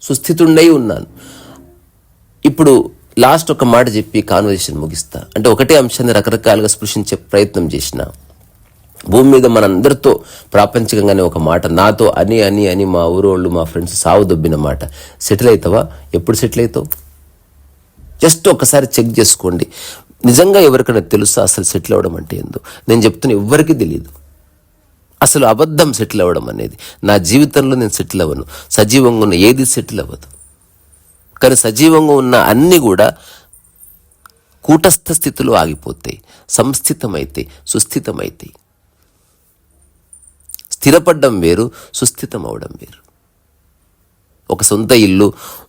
సుస్థితుండై ఉన్నాను. ఇప్పుడు లాస్ట్ ఒక మాట చెప్పి కాన్వర్జేషన్ ముగిస్తా. అంటే ఒకటే అంశాన్ని రకరకాలుగా స్పృశించే ప్రయత్నం చేసిన. భూమి మీద మనందరితో ప్రాపంచికంగానే ఒక మాట, నాతో అని అని అని మా ఊరోళ్ళు, మా ఫ్రెండ్స్ సావు దొబ్బిన మాట. సెటిల్ అవుతావా? ఎప్పుడు సెటిల్ అవుతావు? జస్ట్ ఒకసారి చెక్ చేసుకోండి. నిజంగా ఎవరికైనా తెలుసా అసలు సెటిల్ అవ్వడం అంటే ఏందో? నేను చెప్తున్నా, ఎవ్వరికీ తెలియదు అసలు అబద్ధం సెటిల్ అవ్వడం అనేది. నా జీవితంలో నేను సెటిల్ అవ్వను, సజీవంగా ఉన్న ఏది సెటిల్ అవ్వదు. కానీ సజీవంగా ఉన్న అన్నీ కూడా కూటస్థ స్థితిలో ఆగిపోతాయి, సంస్థితమైతే, సుస్థితమైతే. స్థిరపడ్డం వేరు, సుస్థితం అవడం వేరు. ఒక సొంత ఇల్లు,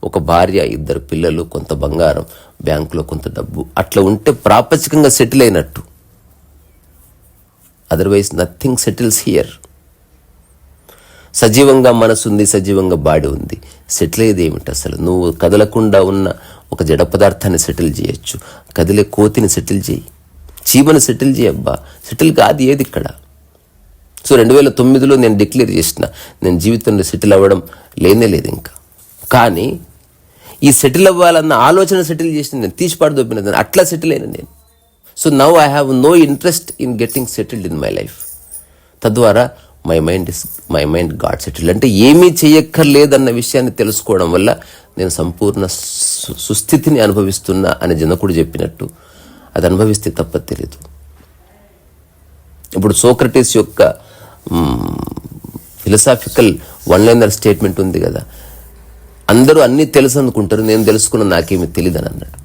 ఒక భార్య, 2 పిల్లలు, కొంత బంగారం, బ్యాంకులో కొంత డబ్బు, అట్లా ఉంటే ప్రాపంచికంగా సెటిల్ అయినట్టు. Otherwise nothing settles here. సజీవంగా మనసు ఉంది, సజీవంగా బాడీ ఉంది, సెటిల్ అయ్యేది ఏమిటి అసలు? నువ్వు కదలకుండా ఉన్న ఒక జడ పదార్థాన్ని సెటిల్ చేయొచ్చు, కదిలే కోతిని సెటిల్ చేయి, చీమని సెటిల్ చేయబ్బా, సెటిల్ కాదు ఏది ఇక్కడ. సో 2009లో నేను డిక్లేర్ చేసిన నేను జీవితంలో సెటిల్ అవ్వడం లేనే లేదు ఇంకా. కానీ ఈ సెటిల్ అవ్వాలన్న ఆలోచన సెటిల్ చేసిన నేను తీసిపాటు దొబ్బిన అట్లా సెటిల్ అయినా నేను. So now I have no interest in getting settled in my life. తద్వారా మై మైండ్ గాడ్ సెటిల్డ్. అంటే ఏమీ చేయక్కర్లేదన్న విషయాన్ని తెలుసుకోవడం వల్ల నేను సంపూర్ణ సుస్థితిని అనుభవిస్తున్నా అని జనకుడు చెప్పినట్టు అది అనుభవిస్తే తప్ప తెలియదు. ఇప్పుడు సోక్రటీస్ యొక్క ఫిలసాఫికల్ వన్-లైనర్ స్టేట్మెంట్ ఉంది కదా, అందరూ అన్నీ తెలుసు అనుకుంటారు, నేను తెలుసుకున్న నాకేమీ తెలియదు అని అన్నాడు.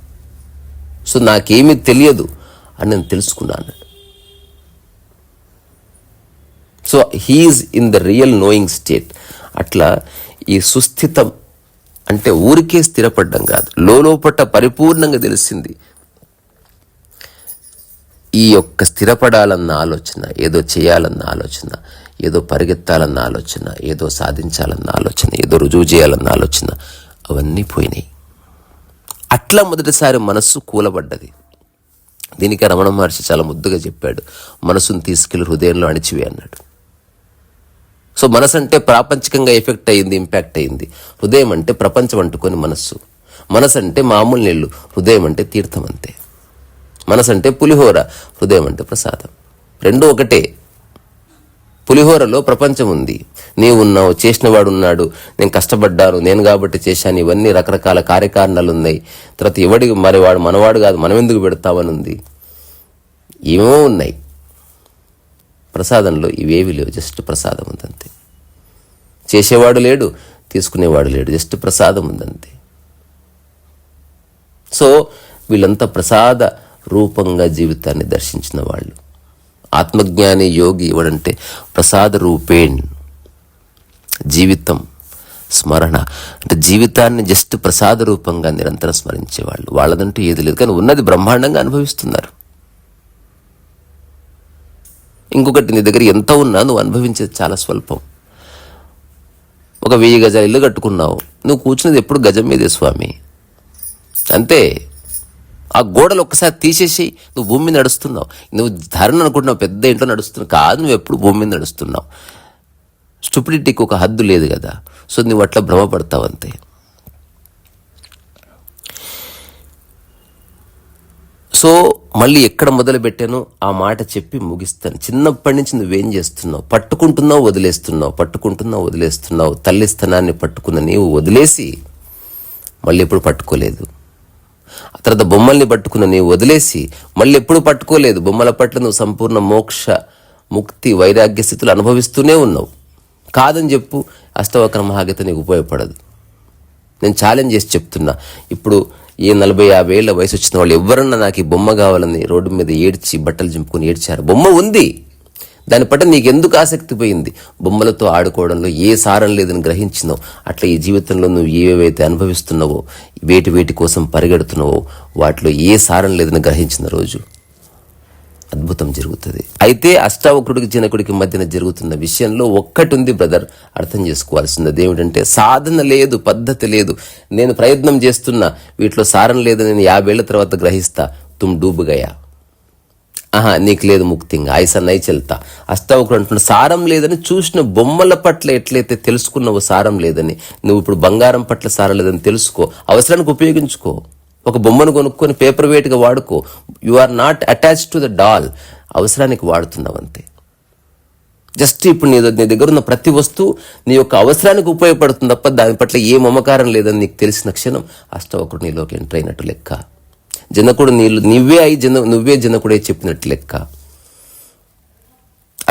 సో నాకేమీ తెలియదు అని నేను తెలుసుకున్నా అన్నాడు. So he is in the real knowing state. అట్లా ఈ సుస్థితం అంటే ఊరికే స్థిరపడ్డం కాదు, లోపట పరిపూర్ణంగా తెలిసింది. ఈ యొక్క స్థిరపడాలన్న ఆలోచన, ఏదో చేయాలన్న ఆలోచన, ఏదో పరిగెత్తాలన్న ఆలోచన, ఏదో సాధించాలన్న ఆలోచన, ఏదో రుజువు చేయాలన్న ఆలోచన, అవన్నీ పోయినాయి. అట్లా మొదటిసారి మనస్సు కూలబడ్డది. దీనికి రమణ మహర్షి చాలా ముద్దుగా చెప్పాడు, మనసును తీసుకెళ్లి హృదయంలో అణిచివే అన్నాడు. సో మనసు అంటే ప్రాపంచికంగా ఎఫెక్ట్ అయ్యింది, ఇంపాక్ట్ అయ్యింది. హృదయం అంటే ప్రపంచం అంటుకొని మనస్సు. మనసు అంటే మామూలు నీళ్ళు, హృదయం అంటే తీర్థం అంతే. మనసు అంటే పులిహోర, హృదయం అంటే ప్రసాదం. రెండూ ఒకటే. పులిహోరలో ప్రపంచం ఉంది, నీవు ఉన్నావు, చేసినవాడు ఉన్నాడు, నేను కష్టపడ్డాను, నేను కాబట్టి చేశాను, ఇవన్నీ రకరకాల కార్యకారణాలు ఉన్నాయి. తర్వాత ఎవడికి మరి వాడు మనవాడు కాదు, మనం ఎందుకు పెడతామని ఉంది, ఏమేమో ఉన్నాయి. ప్రసాదంలో ఇవేవి లేవు, జస్ట్ ప్రసాదం ఉందంతే. చేసేవాడు లేడు, తీసుకునేవాడు లేడు, జస్ట్ ప్రసాదం ఉందంతే. సో వీళ్ళంతా ప్రసాద రూపంగా జీవితాన్ని దర్శించిన వాళ్ళు. ఆత్మజ్ఞాని యోగి ఎవడంటే ప్రసాద రూపేణ్ జీవితం స్మరణ, అంటే జీవితాన్ని జస్ట్ ప్రసాద రూపంగా నిరంతరం స్మరించేవాళ్ళు. వాళ్ళదంటూ ఏది లేదు, కానీ ఉన్నది బ్రహ్మాండంగా అనుభవిస్తున్నారు. ఇంకొకటి, నీ దగ్గర ఎంత ఉన్నా నువ్వు అనుభవించేది చాలా స్వల్పం. ఒక 1000 గజాల ఇల్లు కట్టుకున్నావు, నువ్వు కూర్చున్నది ఎప్పుడు గజం మీదే స్వామి, అంతే. ఆ గోడలు ఒక్కసారి తీసేసి నువ్వు భూమి మీద నడుస్తున్నావు. నువ్వు ధరను అనుకుంటున్నావు పెద్ద ఇంట్లో నడుస్తున్నావు, కాదు, నువ్వు ఎప్పుడు భూమి మీద నడుస్తున్నావు. స్టూపిడిటీకి ఒక హద్దు లేదు కదా. సో నువ్వు అట్లా భ్రమపడతావు అంతే. సో మళ్ళీ ఎక్కడ మొదలు పెట్టానో ఆ మాట చెప్పి ముగిస్తాను. చిన్నప్పటి నుంచి నువ్వేం చేస్తున్నావు? పట్టుకుంటున్నావు, వదిలేస్తున్నావు, పట్టుకుంటున్నావు, వదిలేస్తున్నావు. తల్లి స్థానాన్ని పట్టుకున్న నీవు వదిలేసి మళ్ళీ ఎప్పుడు పట్టుకోలేదు. ఆ తర్వాత బొమ్మల్ని పట్టుకున్న నీవు వదిలేసి మళ్ళీ ఎప్పుడు పట్టుకోలేదు. బొమ్మల పట్ల నువ్వు సంపూర్ణ మోక్ష, ముక్తి, వైరాగ్య స్థితులు అనుభవిస్తూనే ఉన్నావు. కాదని చెప్పు, అష్టవక్ర మహాగీత నీకు ఉపయోగపడదు. నేను ఛాలెంజ్ చేసి చెప్తున్నా, ఇప్పుడు ఏ 40-50 ఏళ్ల వయసు వచ్చిన వాళ్ళు ఎవరన్నా నాకు ఈ బొమ్మ కావాలని రోడ్డు మీద ఏడ్చి బట్టలు చింపుకొని ఏడ్చారు. బొమ్మ ఉంది, దాని పట్ల నీకు ఎందుకు ఆసక్తి పోయింది? బొమ్మలతో ఆడుకోవడంలో ఏ సారం లేదని గ్రహించినావు. అట్లా ఈ జీవితంలో నువ్వు ఏవేవైతే అనుభవిస్తున్నావో, వేటి కోసం పరిగెడుతున్నావో, వాటిలో ఏ సారం లేదని గ్రహించిన రోజు అద్భుతం జరుగుతుంది. అయితే అష్టావక్రుడికి జనకుడికి మధ్యన జరుగుతున్న విషయంలో ఒక్కటి ఉంది బ్రదర్, అర్థం చేసుకోవాల్సింది. అదేమిటంటే సాధన లేదు, పద్ధతి లేదు. నేను ప్రయత్నం చేస్తున్నా, వీటిలో సారం లేదని నేను 50 ఏళ్ల తర్వాత గ్రహిస్తా. తుమ్ డూబ్ గయా, నీకు లేదు ముక్తింగా, ఐసా నై చెల్తా. అష్టావక్రుడు అంటున్న సారం లేదని. చూసిన బొమ్మల పట్ల ఎట్లయితే తెలుసుకున్నావో సారం లేదని, నువ్వు ఇప్పుడు బంగారం పట్ల సారం లేదని తెలుసుకో, అవసరానికి ఉపయోగించుకో. ఒక బొమ్మను కొనుక్కొని పేపర్ వెయిట్గా వాడుకో. You are not attached to the doll, అవసరానికి వాడుతున్నావు అంతే. జస్ట్ ఇప్పుడు నీ దగ్గర ఉన్న ప్రతి వస్తువు నీ యొక్క అవసరానికి ఉపయోగపడుతుంది తప్ప దాని పట్ల ఏ మమకారం లేదని నీకు తెలిసిన క్షణం అష్టవక్రుడు నీలోకి ఎంటర్ అయినట్టు లెక్క. జనకుడు నువ్వే జనకుడే చెప్పినట్టు లెక్క.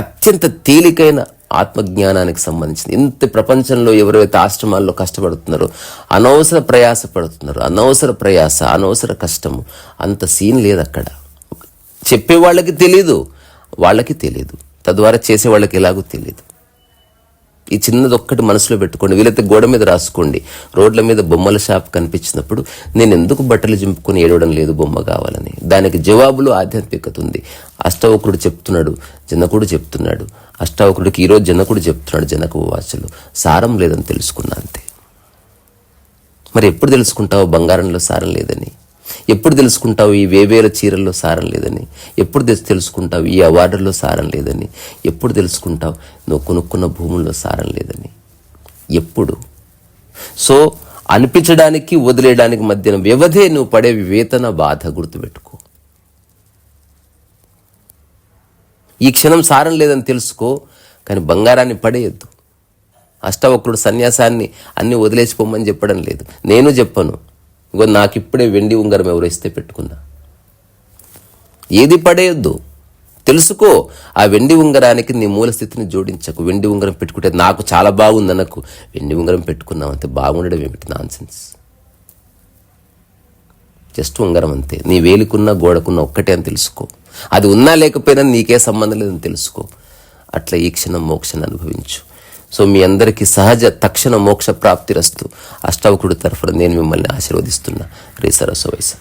అత్యంత తేలికైన ఆత్మజ్ఞానానికి సంబంధించింది. ఇంత ప్రపంచంలో ఎవరైతే ఆశ్రమాల్లో కష్టపడుతున్నారో, అనవసర ప్రయాస పడుతున్నారో, అనవసర కష్టము, అంత సీన్ లేదు అక్కడ. చెప్పే వాళ్ళకి తెలీదు, వాళ్ళకి తెలీదు, తద్వారా చేసే వాళ్ళకి ఎలాగో తెలీదు. ఈ చిన్నది ఒక్కటి మనసులో పెట్టుకోండి. వీలైతే గోడ మీద రాసుకోండి. రోడ్ల మీద బొమ్మల షాప్ కనిపించినప్పుడు నేను ఎందుకు బట్టలు చింపుకొని ఏడవడం లేదు బొమ్మ కావాలని? దానికి జవాబులో ఆధ్యాత్మికత ఉంది. అష్టవక్రుడు చెప్తున్నాడు, జనకుడు చెప్తున్నాడు. అష్టావక్రుడికి ఈరోజు జనకుడు చెప్తున్నాడు, జనకు వాచలు సారం లేదని తెలుసుకున్నా అంతే. మరి ఎప్పుడు తెలుసుకుంటావు బంగారంలో సారం లేదని? ఎప్పుడు తెలుసుకుంటావు ఈ వేవేల చీరల్లో సారం లేదని? ఎప్పుడు తెలుసుకుంటావు ఈ అవార్డుల్లో సారం లేదని? ఎప్పుడు తెలుసుకుంటావు నువ్వు కొనుక్కున్న భూముల్లో సారం లేదని? ఎప్పుడు? సో అనిపించడానికి వదిలేయడానికి మధ్యన వ్యవధే నువ్వు పడే వేతన బాధ. గుర్తుపెట్టుకో. ఈ క్షణం సారం లేదని తెలుసుకో, కానీ బంగారాన్ని పడేయద్దు. అష్టవక్రుడు సన్యాసాన్ని అన్ని వదిలేసిపోమని చెప్పడం లేదు. నేను చెప్పను, ఇంకో నాకు ఇప్పుడే వెండి ఉంగరం ఎవరు ఇస్తే పెట్టుకున్నా. ఏది పడేయొద్దు. తెలుసుకో. ఆ వెండి ఉంగరానికి నీ మూల స్థితిని జోడించకు. వెండి ఉంగరం పెట్టుకుంటే నాకు చాలా బాగుంది అనకు. వెండి ఉంగరం పెట్టుకున్నావు అంతే, బాగుండడం ఏమిటి? నాన్సెన్స్. జస్ట్ ఉంగరం అంతే. నీ వేలికున్న గోడకున్న ఒక్కటే అని తెలుసుకో. అది ఉన్నా లేకపోయినా నీకే సంబంధం లేదని తెలుసుకో. అట్లా ఈ క్షణం మోక్షాన్ని అనుభవించు. సో మీ అందరికీ సహజ తక్షణ మోక్ష ప్రాప్తిరస్తు. అష్టవకుడి తరఫున నేను మిమ్మల్ని ఆశీర్వదిస్తున్నా. రే సరస్వ వయసు.